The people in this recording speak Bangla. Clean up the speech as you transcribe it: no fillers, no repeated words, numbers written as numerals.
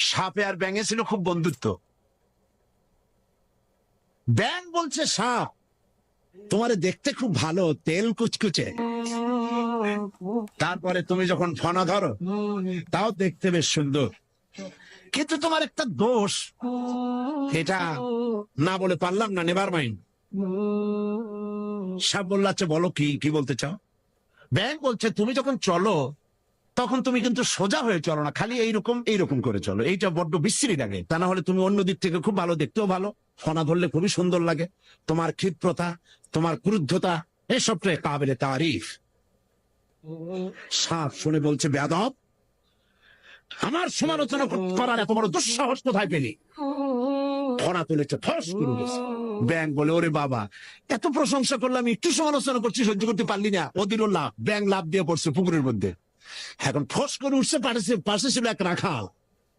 সাপে আর ব্যাঙে ছিল খুব বন্ধুত্ব। ব্যাঙ বলছে সাপ, তোমারে দেখতে খুব ভালো, তেল কুচকুচে। তারপরে তুমি যখন ফনা ধরো তাও দেখতে বেশ সুন্দর, কিন্তু তোমার একটা দোষ, এটা না বলে পারলাম না, নেভার মাইন্ড। সাপ বলল আচ্ছা বলো, কি কি বলতে চাও? ব্যাঙ বলছে তুমি যখন চলো তখন তুমি কিন্তু সোজা হয়ে চলো না, খালি এইরকম এইরকম করে চলো, এইটা বড্ড বিশ্রী লাগে। তা না হলে তুমি অন্য দিক থেকে খুব ভালো, দেখতেও ভালো, ফনা ধরলে খুবই সুন্দর লাগে। তোমার ক্ষিপ্রতা, তোমার ক্রুদ্ধতা, এসবটাই কাবিলে তারিফ। সাপ শুনে বলছে বেয়াদব, আমার সমালোচনা করার এত বড় দুঃসাহস কোথায় পেলি? ফনা তুলেছে, ফস করে গেছে। ব্যাঙ বলে ওরে বাবা, এত প্রশংসা করলাম, একটু সমালোচনা করছি, সহ্য করতে পারলি না? ও দিল লাভ, ব্যাঙ লাভ দিয়ে পড়ছে পুকুরের মধ্যে। এখন ফস করে উঠছে, পাশে ছিল এক রাখাল।